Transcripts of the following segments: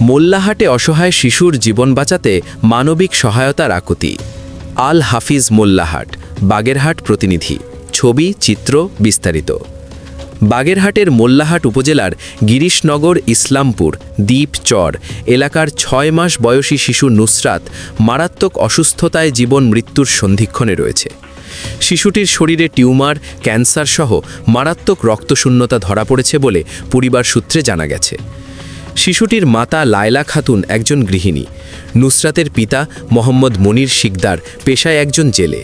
মোল্লাহাটে অসহায় শিশুর জীবন বাঁচাতে মানবিক সহায়তার আকুতি। আল হাফিজ মোল্লাহাট, বাগেরহাট প্রতিনিধি। ছবি, চিত্র, বিস্তারিত। বাগেরহাটের মোল্লাহাট উপজেলার গিরিশনগর ইসলামপুর দ্বীপ চর এলাকার ৬ মাস বয়সী শিশু নুসরাত মারাত্মক অসুস্থতায় জীবন মৃত্যুর সন্ধিক্ষণে রয়েছে। শিশুটির শরীরে টিউমার, ক্যান্সার সহ মারাত্মক রক্তশূন্যতা ধরা পড়েছে বলে পরিবার সূত্রে জানা গেছে। শিশুটির মাতা লায়লা খাতুন একজন গৃহিণী। নুসরাতের পিতা মোহাম্মদ মনির শিকদার পেশায় একজন জেলে।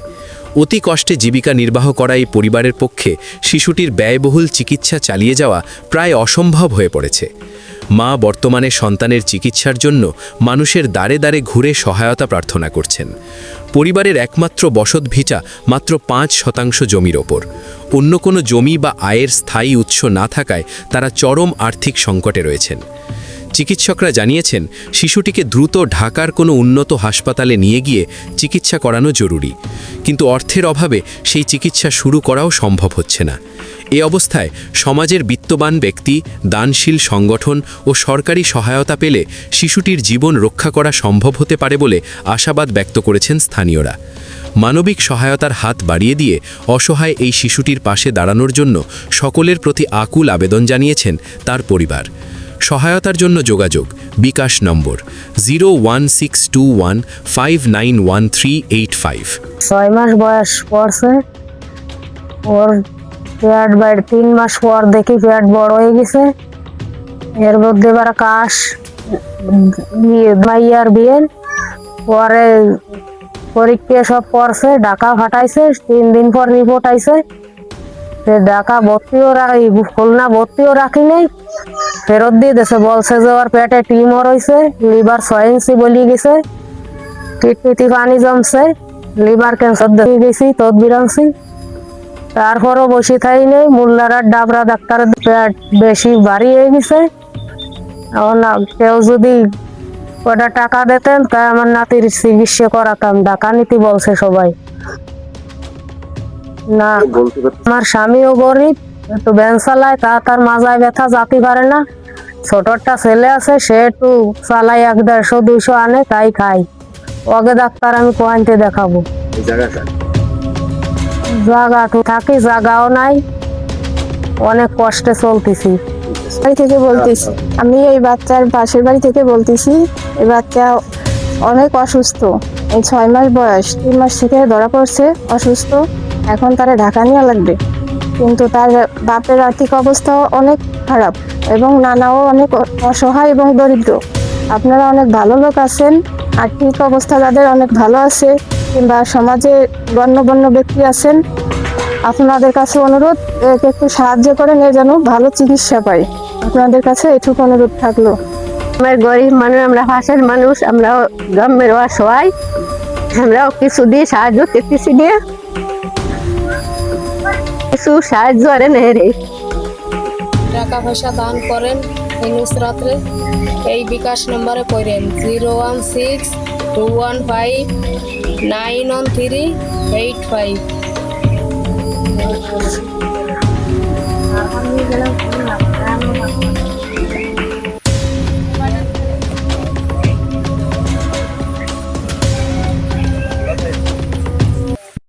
অতি কষ্টে জীবিকা নির্বাহ করা এই পরিবারের পক্ষে শিশুটির ব্যয়বহুল চিকিৎসা চালিয়ে যাওয়া প্রায় অসম্ভব হয়ে পড়েছে। মা বর্তমানে সন্তানের চিকিৎসার জন্য মানুষের দ্বারে দ্বারে ঘুরে সহায়তা প্রার্থনা করছেন। পরিবারের একমাত্র বসতভিটা মাত্র ৫% জমির ওপর। অন্য কোনো জমি বা আয়ের স্থায়ী উৎস না থাকায় তারা চরম আর্থিক সংকটে রয়েছেন। চিকিৎসকরা জানিয়েছেন, শিশুটিকে দ্রুত ঢাকার কোনো উন্নত হাসপাতালে নিয়ে গিয়ে চিকিৎসা করানো জরুরি, কিন্তু অর্থের অভাবে সেই চিকিৎসা শুরু করাও সম্ভব হচ্ছে না। এ অবস্থায় সমাজের বিত্তবান ব্যক্তি, দানশীল সংগঠন ও সরকারি সহায়তা পেলে শিশুটির জীবন রক্ষা করা সম্ভব হতে পারে বলে আশাবাদ ব্যক্ত করেছেন স্থানীয়রা। মানবিক সহায়তার হাত বাড়িয়ে দিয়ে অসহায় এই শিশুটির পাশে দাঁড়ানোর জন্য সকলের প্রতি আকুল আবেদন জানিয়েছেন তার পরিবার। সহায়তার জন্য যোগাযোগ বিকাশ নম্বর 01621591385। 6 মাস বয়স পড়ছে, ওর পেট 3 মাস পর দেখি পেট বড় হয়ে গেছে। এর মধ্যে এবার কাশ, ভাইয়ার বিয়ে, পরে পরীক্ষা সব পড়ছে, ঢাকা ফাটাইছে। 3 দিন পর রিপোর্ট আইছে। ঢাকা ভর্তিও খুলনা ভর্তিও রাখি নাই, ফেরত দিয়ে দিয়েছে। বলছে যে ওর পেটে টিউমার হয়েছে, লিভার 6 ইঞ্চি বলি গেছে, কিডনিতে পানি জমছে, লিভার ক্যান্সার দেখে গেছি, তদবির আনছি। তারপরও বসে থাই নেই, মোল্লাহাট ডাবরা ডাক্তারের পেট বেশি ভারী হয়ে গেছে। এখন কেউ যদি কটা টাকা দিতেন তাই আমার নাতির চিকিৎসা করাতাম। ঢাকা নিতে বলছে সবাই। না, আমার স্বামীও গরিব, একটু ভ্যান চালায়, তার মাজায় ব্যথা যাতে পারে না। ছোটটা ছেলে আছে, সে একটু চালাই 100-150-200 আনে, তাই খাই। ওকে ডাক্তার আমি কোয়ান্টে দেখাবো। জায়গা তো থাকি, জায়গাও নাই, অনেক কষ্টে চলতেছি। বাড়ি থেকে বলতেছি, আমি এই বাচ্চার পাশের বাড়ি থেকে বলতেছি। এই বাচ্চা অনেক অসুস্থ, এই 6 মাস বয়স, 3 মাস থেকে ধরা পড়ছে অসুস্থ। এখন তারা ঢাকা নিয়ে লাগবে, কিন্তু তার বাপের আর্থিক অবস্থা অনেক খারাপ এবং নানাও অনেক অসহায় এবং দরিদ্র। আপনারা অনেক ভালো লোক আছেন, আর্থিক অবস্থা যাদের অনেক ভালো আছে কিংবা সমাজে গণ্যমান্য ব্যক্তি আছেন, আপনাদের কাছে অনুরোধ, একে একটু সাহায্য করেন, এ যেন ভালো চিকিৎসা পায়। আপনাদের কাছে এটুকু অনুরোধ থাকলো। আমার গরিব মানুষ, আমরা পাশের মানুষ, আমরা গ্রামের অসহায়, আমরাও কিছু দিয়ে সাহায্য করতেছি, দিয়ে কিছু সাহায্য আরে নেই রে। টাকা পয়সা দান করেন এই নুসরাতরে। এই বিকাশ নম্বরে করেন 01621591385।